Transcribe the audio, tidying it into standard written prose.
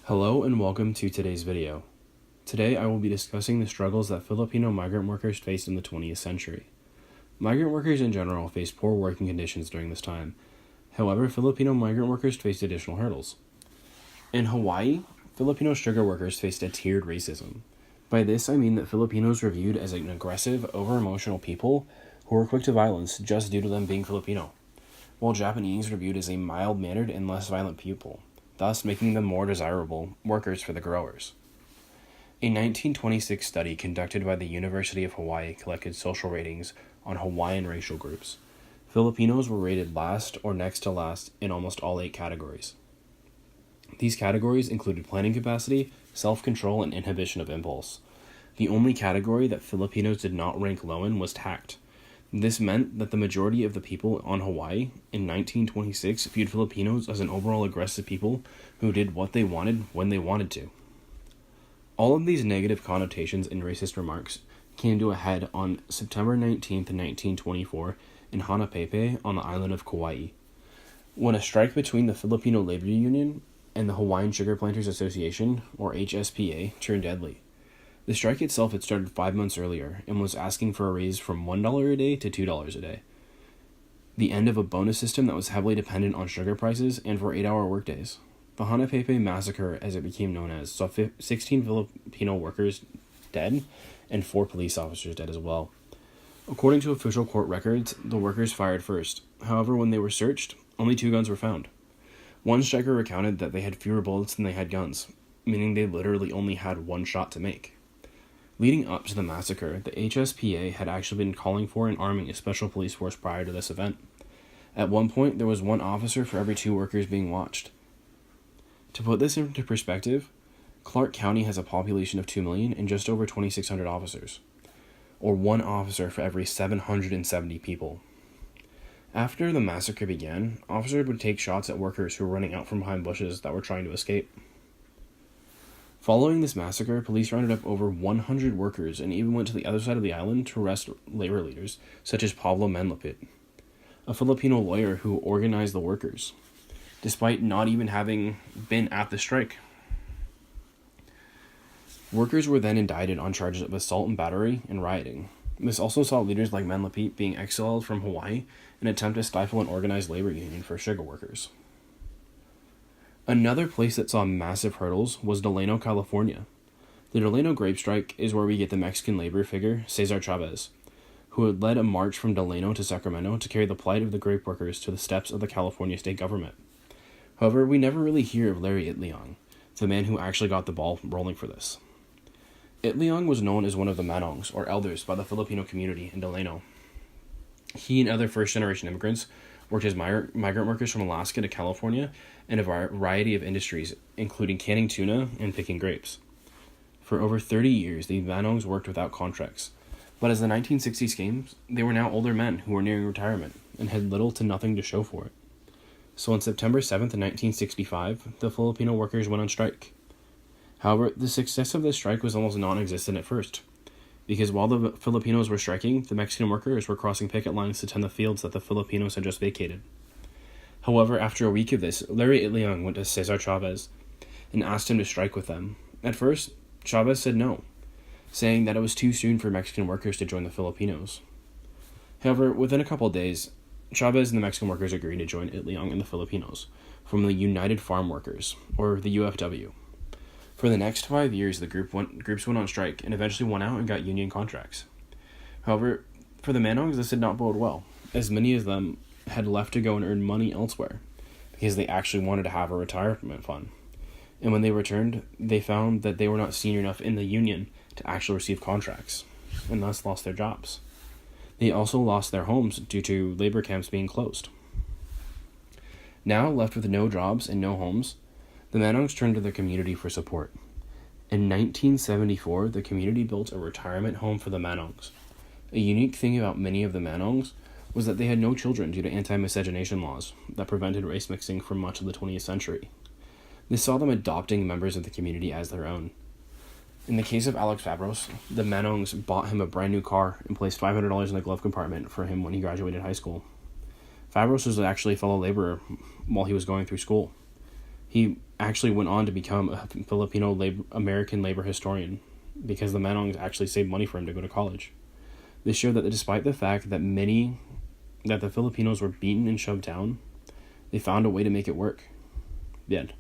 Hello and welcome to today's video. Today I will be discussing the struggles that Filipino migrant workers faced in the 20th century. Migrant workers in general faced poor working conditions during this time. However, Filipino migrant workers faced additional hurdles. In Hawaii, Filipino sugar workers faced a tiered racism. By this I mean that Filipinos were viewed as an aggressive, over-emotional people who were quick to violence just due to them being Filipino, while Japanese were viewed as a mild-mannered and less violent people, thus making them more desirable workers for the growers. A 1926 study conducted by the University of Hawaii collected social ratings on Hawaiian racial groups. Filipinos were rated last or next to last in almost all 8 categories. These categories included planning capacity, self-control, and inhibition of impulse. The only category that Filipinos did not rank low in was tact. This meant that the majority of the people on Hawaii in 1926 viewed Filipinos as an overall aggressive people who did what they wanted when they wanted to. All of these negative connotations and racist remarks came to a head on September 19, 1924 in Hanapepe on the island of Kauai, when a strike between the Filipino Labor Union and the Hawaiian Sugar Planters Association, or HSPA, turned deadly. The strike itself had started 5 months earlier and was asking for a raise from $1 a day to $2 a day, the end of a bonus system that was heavily dependent on sugar prices and for 8-hour workdays. The Hanapepe Massacre, as it became known as, saw 16 Filipino workers dead and 4 police officers dead as well. According to official court records, the workers fired first. However, when they were searched, only 2 guns were found. One striker recounted that they had fewer bullets than they had guns, meaning they literally only had 1 shot to make. Leading up to the massacre, the HSPA had actually been calling for and arming a special police force prior to this event. At one point, there was 1 officer for every 2 workers being watched. To put this into perspective, Clark County has a population of 2 million and just over 2,600 officers, or 1 officer for every 770 people. After the massacre began, officers would take shots at workers who were running out from behind bushes that were trying to escape. Following this massacre, police rounded up over 100 workers and even went to the other side of the island to arrest labor leaders, such as Pablo Manlapit, a Filipino lawyer who organized the workers, despite not even having been at the strike. Workers were then indicted on charges of assault and battery and rioting. This also saw leaders like Manlapit being exiled from Hawaii in an attempt to stifle an organized labor union for sugar workers. Another place that saw massive hurdles was Delano, California. The Delano grape strike is where we get the Mexican labor figure, Cesar Chavez, who had led a march from Delano to Sacramento to carry the plight of the grape workers to the steps of the California state government. However, we never really hear of Larry Itliong, the man who actually got the ball rolling for this. Itliong was known as one of the manongs, or elders, by the Filipino community in Delano. He and other first-generation immigrants worked as migrant workers from Alaska to California in a variety of industries, including canning tuna and picking grapes. For over 30 years, the manongs worked without contracts, but as the 1960s came, they were now older men who were nearing retirement and had little to nothing to show for it. So on September 7th, 1965, the Filipino workers went on strike. However, the success of this strike was almost non-existent at first, because while the Filipinos were striking, the Mexican workers were crossing picket lines to tend the fields that the Filipinos had just vacated. However, after a week of this, Larry Itliong went to Cesar Chavez and asked him to strike with them. At first, Chavez said no, saying that it was too soon for Mexican workers to join the Filipinos. However, within a couple of days, Chavez and the Mexican workers agreed to join Itliong and the Filipinos from the United Farm Workers, or the UFW. For the next 5 years, the groups went on strike and eventually won out and got union contracts. However, for the manongs, this did not bode well, as many of them had left to go and earn money elsewhere, because they actually wanted to have a retirement fund. And when they returned, they found that they were not senior enough in the union to actually receive contracts, and thus lost their jobs. They also lost their homes due to labor camps being closed. Now, left with no jobs and no homes, the manongs turned to their community for support. In 1974, the community built a retirement home for the manongs. A unique thing about many of the manongs was that they had no children due to anti-miscegenation laws that prevented race mixing for much of the 20th century. This saw them adopting members of the community as their own. In the case of Alex Fabros, the manongs bought him a brand new car and placed $500 in the glove compartment for him when he graduated high school. Fabros was actually a fellow laborer while he was going through school. He actually went on to become a Filipino American labor historian because the Manongs actually saved money for him to go to college. This showed that despite the fact that the Filipinos were beaten and shoved down, they found a way to make it work. The end.